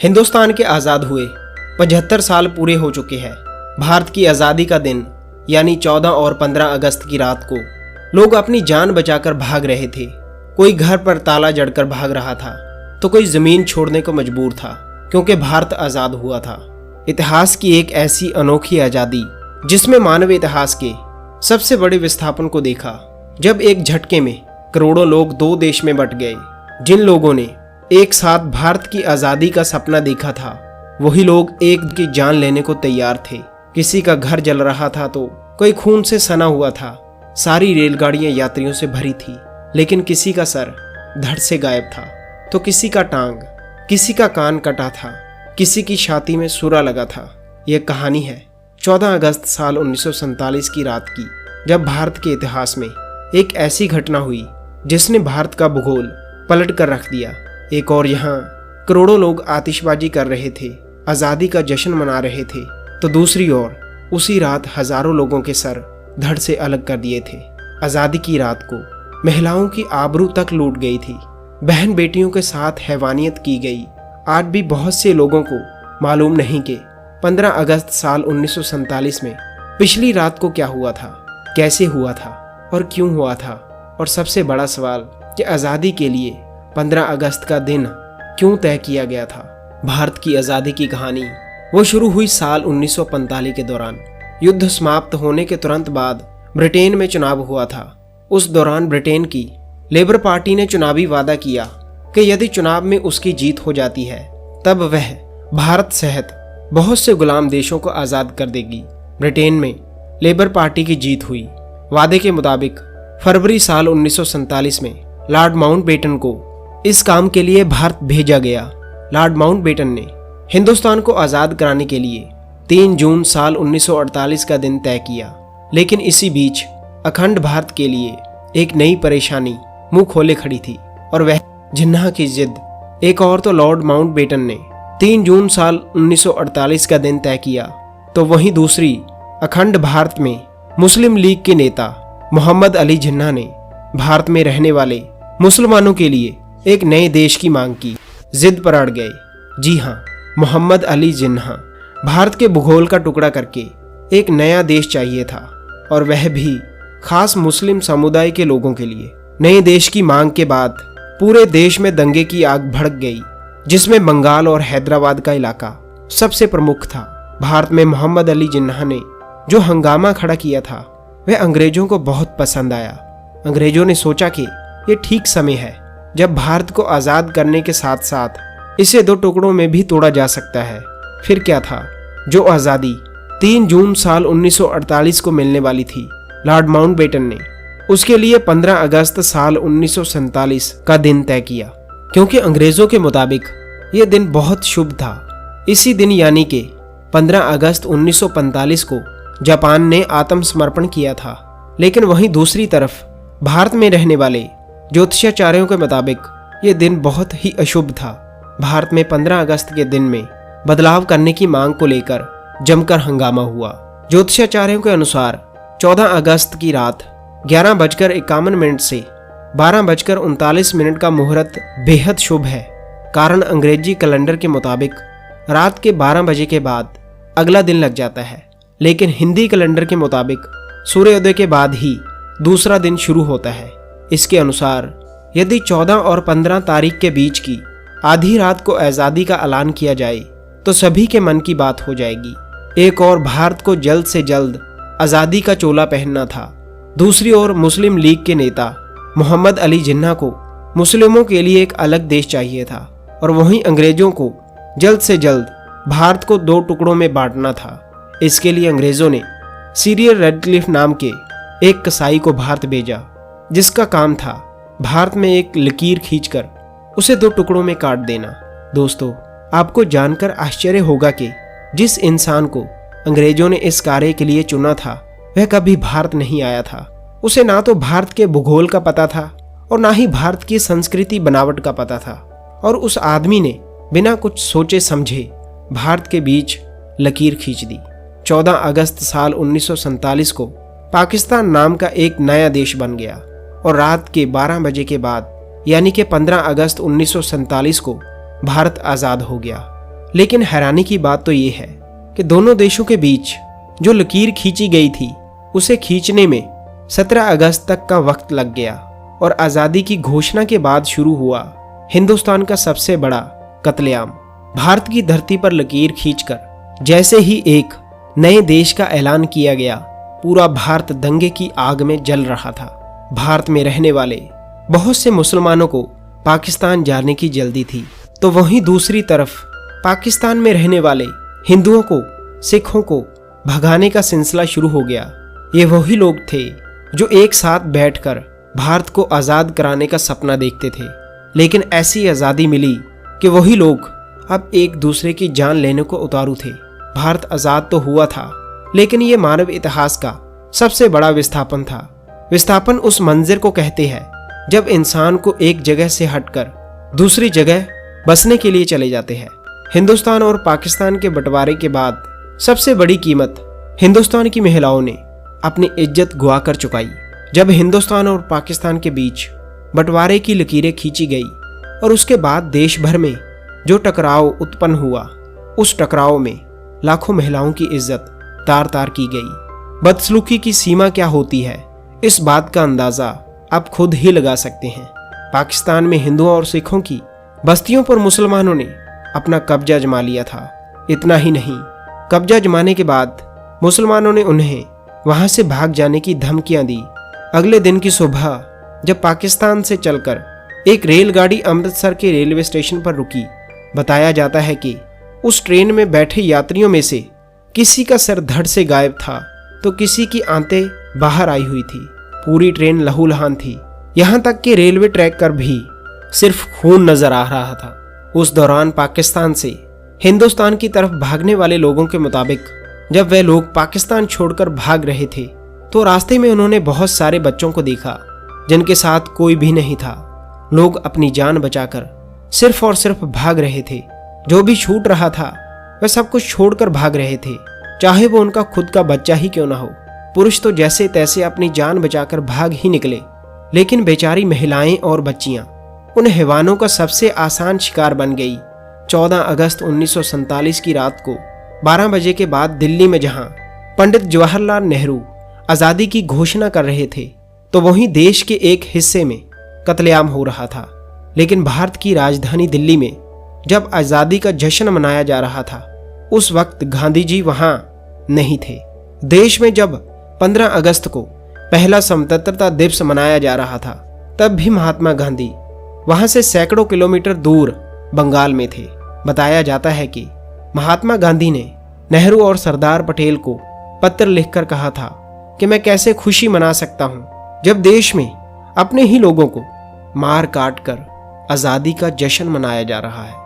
हिंदुस्तान के आज़ाद हुए 75 साल पूरे हो चुके हैं। भारत की आज़ादी का दिन यानी 14 और 15 अगस्त की रात को लोग अपनी जान बचाकर भाग रहे थे। कोई घर पर ताला जड़कर भाग रहा था तो कोई ज़मीन छोड़ने को मजबूर था, क्योंकि भारत आज़ाद हुआ था। इतिहास की एक ऐसी अनोखी आज़ादी जिसमें मानव इतिहास के सबसे बड़े विस्थापन को देखा, जब एक झटके में करोड़ों लोग दो देश में बंट गए। जिन लोगों ने एक साथ भारत की आज़ादी का सपना देखा था, वही लोग एक की जान लेने को तैयार थे। किसी का घर जल रहा था तो कोई खून से सना हुआ था। सारी रेलगाड़ियां यात्रियों से भरी थी, लेकिन किसी का सर धड़ से गायब था तो किसी का टांग, किसी का कान कटा था, किसी की छाती में सुरा लगा था। यह कहानी है 14 अगस्त साल 1947 की रात की, जब भारत के इतिहास में एक ऐसी घटना हुई जिसने भारत का भूगोल पलट कर रख दिया। एक और यहाँ करोड़ों लोग आतिशबाजी कर रहे थे, आज़ादी का जश्न मना रहे थे, तो दूसरी ओर उसी रात हजारों लोगों के सर धड़ से अलग कर दिए थे। आज़ादी की रात को महिलाओं की आबरू तक लूट गई थी, बहन बेटियों के साथ हैवानियत की गई। आज भी बहुत से लोगों को मालूम नहीं कि 15 अगस्त साल 1947 में पिछली रात को क्या हुआ था, कैसे हुआ था और क्यों हुआ था। और सबसे बड़ा सवाल कि आज़ादी के लिए 15 अगस्त का दिन क्यों तय किया गया था। भारत की आज़ादी की कहानी वो शुरू हुई साल 1945 के दौरान। युद्ध समाप्त होने के तुरंत बाद ब्रिटेन में चुनाव हुआ था। उस दौरान ब्रिटेन की लेबर पार्टी ने चुनावी वादा किया कि यदि चुनाव में उसकी जीत हो जाती है तब वह भारत सहित बहुत से गुलाम देशों को आज़ाद कर देगी। ब्रिटेन में लेबर पार्टी की जीत हुई। वादे के मुताबिक फरवरी साल 1947 में लॉर्ड माउंटबेटन को इस काम के लिए भारत भेजा गया। लॉर्ड माउंटबेटन ने हिंदुस्तान को आज़ाद कराने के लिए 3 जून साल 1948 का दिन तय किया। लेकिन इसी बीच अखंड भारत के लिए एक नई परेशानी मुंह खोले खड़ी थी, और वह जिन्ना की जिद। एक और तो लॉर्ड माउंटबेटन ने 3 जून साल 1948 का दिन तय किया, तो वहीं दूसरी अखंड भारत में मुस्लिम लीग के नेता मोहम्मद अली जिन्ना ने भारत में रहने वाले मुसलमानों के लिए एक नए देश की मांग की। जिद पर अड़ गए। जी हाँ, मोहम्मद अली जिन्ना भारत के भूगोल का टुकड़ा करके एक नया देश चाहिए था, और वह भी खास मुस्लिम समुदाय के लोगों के लिए। नए देश की मांग के बाद पूरे देश में दंगे की आग भड़क गई, जिसमें बंगाल और हैदराबाद का इलाका सबसे प्रमुख था। भारत में मोहम्मद अली जिन्ना ने जो हंगामा खड़ा किया था वह अंग्रेजों को बहुत पसंद आया। अंग्रेजों ने सोचा कि ये ठीक समय है जब भारत को आज़ाद करने के साथ साथ इसे 2 टुकड़ों में भी तोड़ा जा सकता है। फिर क्या था, जो आज़ादी 3 जून साल 1948 को मिलने वाली थी, लॉर्ड माउंटबेटन ने उसके लिए 15 अगस्त साल 1947 का दिन तय किया, क्योंकि अंग्रेजों के मुताबिक ये दिन बहुत शुभ था। इसी दिन यानी कि 15 अगस्त 1945 को जापान ने आत्मसमर्पण किया था। लेकिन वहीं दूसरी तरफ भारत में रहने वाले ज्योतिषाचार्यों के मुताबिक ये दिन बहुत ही अशुभ था। भारत में 15 अगस्त के दिन में बदलाव करने की मांग को लेकर जमकर हंगामा हुआ। ज्योतिषाचार्यों के अनुसार 14 अगस्त की रात 11:51 से 12:39 का मुहूर्त बेहद शुभ है। कारण अंग्रेजी कैलेंडर के मुताबिक रात के 12 बजे के बाद अगला दिन लग जाता है, लेकिन हिंदी कैलेंडर के मुताबिक सूर्योदय के बाद ही दूसरा दिन शुरू होता है। इसके अनुसार यदि 14 और 15 तारीख के बीच की आधी रात को आज़ादी का ऐलान किया जाए तो सभी के मन की बात हो जाएगी। एक और भारत को जल्द से जल्द आज़ादी का चोला पहनना था, दूसरी ओर मुस्लिम लीग के नेता मोहम्मद अली जिन्ना को मुस्लिमों के लिए एक अलग देश चाहिए था, और वहीं अंग्रेजों को जल्द से जल्द भारत को 2 टुकड़ों में बांटना था। इसके लिए अंग्रेजों ने सीरियल रेडक्लिफ नाम के एक कसाई को भारत भेजा, जिसका काम था भारत में एक लकीर खींचकर उसे 2 टुकड़ों में काट देना। दोस्तों, आपको जानकर आश्चर्य होगा कि जिस इंसान को अंग्रेजों ने इस कार्य के लिए चुना था वह कभी भारत नहीं आया था। उसे ना तो भारत के भूगोल का पता था और ना ही भारत की संस्कृति बनावट का पता था, और उस आदमी ने बिना कुछ सोचे समझे भारत के बीच लकीर खींच दी। 14 अगस्त साल 1947 को पाकिस्तान नाम का एक नया देश बन गया, और रात के 12 बजे के बाद यानी कि 15 अगस्त 1947 को भारत आज़ाद हो गया। लेकिन हैरानी की बात तो ये है कि दोनों देशों के बीच जो लकीर खींची गई थी उसे खींचने में 17 अगस्त तक का वक्त लग गया और आज़ादी की घोषणा के बाद शुरू हुआ हिंदुस्तान का सबसे बड़ा कत्लेआम। भारत की धरती पर लकीर खींचकर जैसे ही एक नए देश का ऐलान किया गया, पूरा भारत दंगे की आग में जल रहा था। भारत में रहने वाले बहुत से मुसलमानों को पाकिस्तान जाने की जल्दी थी, तो वहीं दूसरी तरफ पाकिस्तान में रहने वाले हिंदुओं को, सिखों को भगाने का सिलसिला शुरू हो गया। ये वही लोग थे जो एक साथ बैठकर भारत को आज़ाद कराने का सपना देखते थे, लेकिन ऐसी आज़ादी मिली कि वही लोग अब एक दूसरे की जान लेने को उतारू थे। भारत आज़ाद तो हुआ था, लेकिन ये मानव इतिहास का सबसे बड़ा विस्थापन था। विस्थापन उस मंजर को कहते हैं जब इंसान को एक जगह से हटकर दूसरी जगह बसने के लिए चले जाते हैं। हिंदुस्तान और पाकिस्तान के बंटवारे के बाद सबसे बड़ी कीमत हिंदुस्तान की महिलाओं ने अपनी इज्जत गुआ कर चुकाई। जब हिंदुस्तान और पाकिस्तान के बीच बंटवारे की लकीरें खींची गई और उसके बाद देश भर में जो टकराव उत्पन्न हुआ, उस टकराव में लाखों महिलाओं की इज्जत तार तार की गई। बदसलूकी की सीमा क्या होती है, इस बात का अंदाजा आप खुद ही लगा सकते हैं। पाकिस्तान में हिंदुओं और सिखों की बस्तियों पर मुसलमानों ने अपना कब्जा जमा लिया था। इतना ही नहीं, कब्जा जमाने के बाद मुसलमानों ने उन्हें वहां से भाग जाने की धमकियां दी। अगले दिन की सुबह जब पाकिस्तान से चलकर एक रेलगाड़ी अमृतसर के रेलवे स्टेशन पर रुकी, बताया जाता है कि उस ट्रेन में बैठे यात्रियों में से किसी का सर धड़ से गायब था तो किसी की आंतें बाहर आई हुई थी। पूरी ट्रेन लहूलुहान थी, यहां तक कि रेलवे ट्रैक पर भी सिर्फ खून नजर आ रहा था। उस दौरान पाकिस्तान से हिंदुस्तान की तरफ भागने वाले लोगों के मुताबिक जब वे लोग पाकिस्तान छोड़कर भाग रहे थे तो रास्ते में उन्होंने बहुत सारे बच्चों को देखा जिनके साथ कोई भी नहीं था। लोग अपनी जान बचाकर सिर्फ और सिर्फ भाग रहे थे। जो भी छूट रहा था वह सब कुछ छोड़कर भाग रहे थे, चाहे वो उनका खुद का बच्चा ही क्यों ना हो। पुरुष तो जैसे तैसे अपनी जान बचाकर भाग ही निकले, लेकिन बेचारी महिलाएं और बच्चियां उन हैवानों का सबसे आसान शिकार बन गई। 14 अगस्त 1947 की रात को 12 बजे के बाद दिल्ली में जहां पंडित जवाहरलाल नेहरू आज़ादी की घोषणा कर रहे थे, तो वहीं देश के एक हिस्से में कत्लेआम हो रहा था। लेकिन भारत की राजधानी दिल्ली में जब आज़ादी का जश्न मनाया जा रहा था, उस वक्त गांधी जी वहां नहीं थे। देश में जब 15 अगस्त को पहला स्वतंत्रता दिवस मनाया जा रहा था, तब भी महात्मा गांधी वहां से सैकड़ों किलोमीटर दूर बंगाल में थे। बताया जाता है कि महात्मा गांधी ने नेहरू और सरदार पटेल को पत्र लिखकर कहा था कि मैं कैसे खुशी मना सकता हूं जब देश में अपने ही लोगों को मार काट कर आज़ादी का जश्न मनाया जा रहा है।